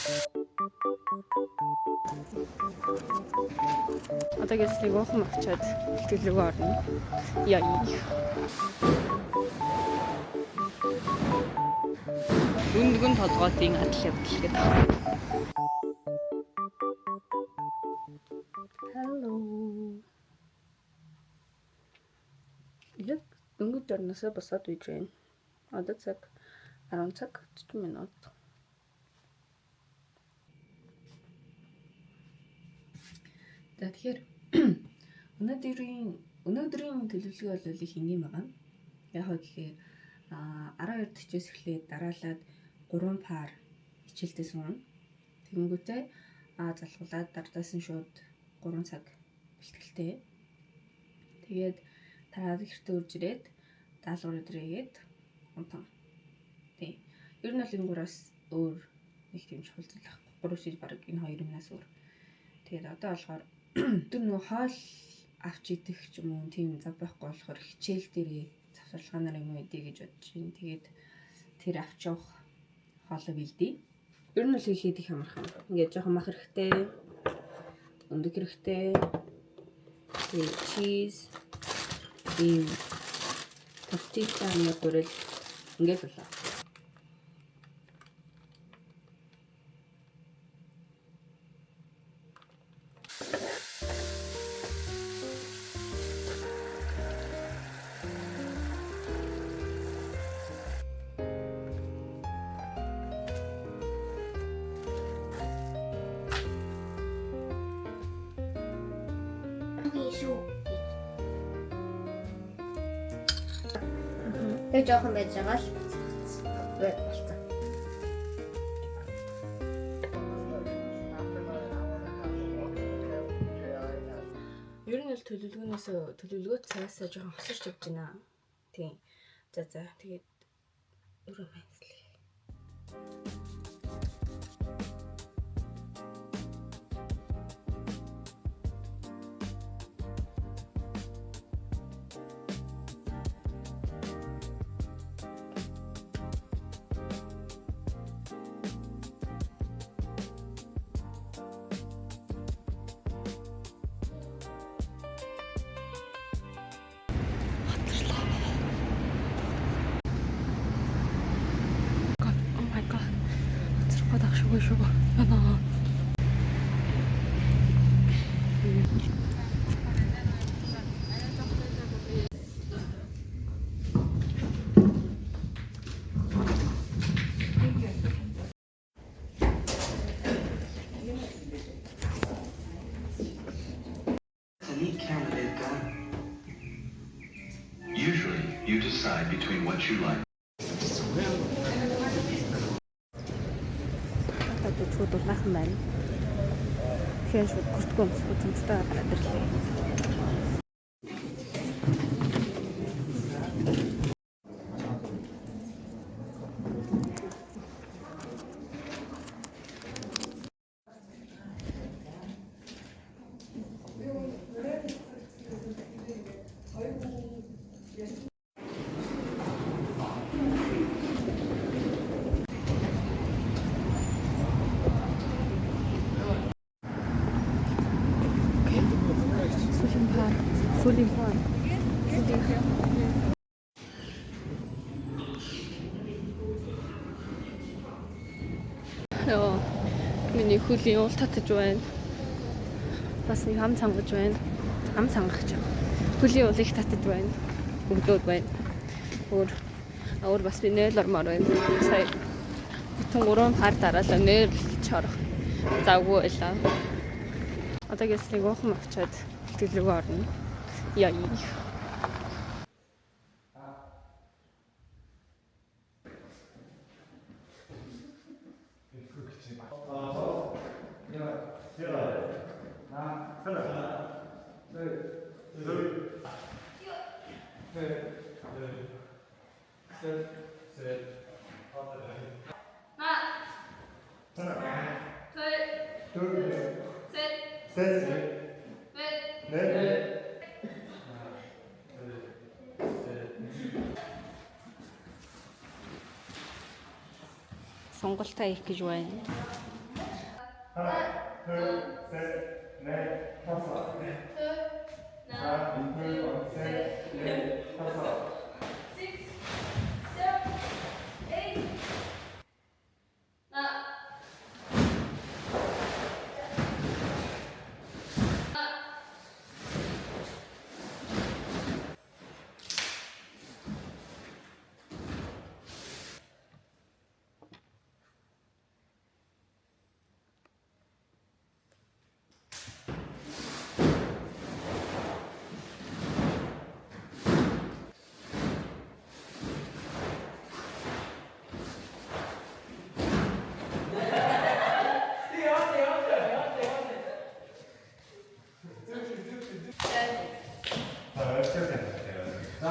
Одоо гэслийг уухан авчаад төлөвөө орно. Яа. Үндгэн толгоодын адал явдал гэдэг. Hello. Яг дөнгөж орносоо босоод үйж байна. Одоо цаг 10 цаг 40 минут. За тэгэхээр өнөөдрийн төлөвлөгөө бол их энгийн байгаа. Яг гэхээр 12:40-с эхлээд дараалаад 3 пар хичээлдээ суuna. Тэгэнгүүтээ залхуулаад дардаас нь шууд 3 цаг бэлтгэлтэй. Тэгээд тараад гэртээ үрж ирээд даалгавар өдрөөгээд унтан. Тий. Ер нь бол энэ гураас өөр нэг тийм чухал зүйл байхгүй. 3 шил баг энэ хоёр юмнаас өөр. Тэгээд одоо болохоор тэр нөө хоол авч идэх ч юм уу тийм зав байхгүй болохоор хичээл дээрээ завсарлаганаар юм идэ гэж бодож байна. Тэгээд тэр авч явах хоолой бэлдээ. Ер нь бол хийхэд их амархан. Ингээд жоохон мах хэрэгтэй, өндөг хэрэгтэй, чиз, ийм тортилла нэг бүрэл ингээд болоо. Тэг жоохон байж байгаа л болцсон. Ер нь л төлөвлөгөөт цаасаа жоохон хосорч явж байна. Тийм. За тэгээд өрөө байцлаа. Шугу. Яна. Usually, you decide between what you like. Шууд улаахан байна. Тэгэхээр шууд бүртгөө цамцтай гараад ирлээ. Яа, миний хөлийн уул татаж байна. Бас нэг хам цангаж байна. Хам цангах ч. Хөлийн уул их татаж байна. Өгдөөд байна. Өөр бас би нээлормоор байна. Сая бүтэн 3 пар дараалал нээлж орох завгүй байлаа. Одоо гэслийг уухан авчаад төлөвөө орно. Яа. Сонголтоо их гэж байна.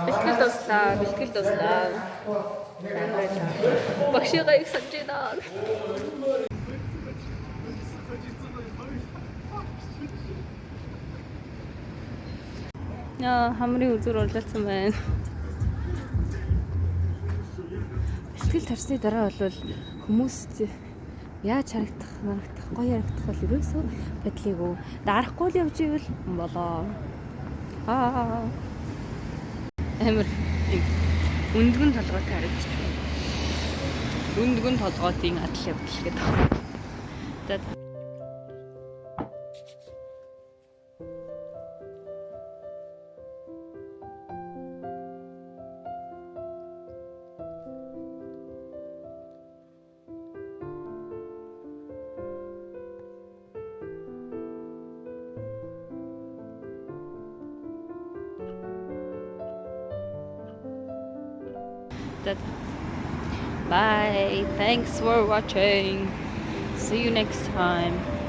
Бэлтгэл дуслаа. Бэлтгэл дуслаа. Багшигаа их санаж байна. Яа, хамрын үзүр орлуулсан байна. Бэлтгэл тарсны дараа бол хүмүүс яаж харагдах гоё харагдах бол ерөөсөө бодлыг дарахгүй л явж ивэл болоо. Амар өндгөн толгойтой харагдчих. Өндгөн толгойтын адал явдал гэдэг. За bye. Thanks for watching. See you next time.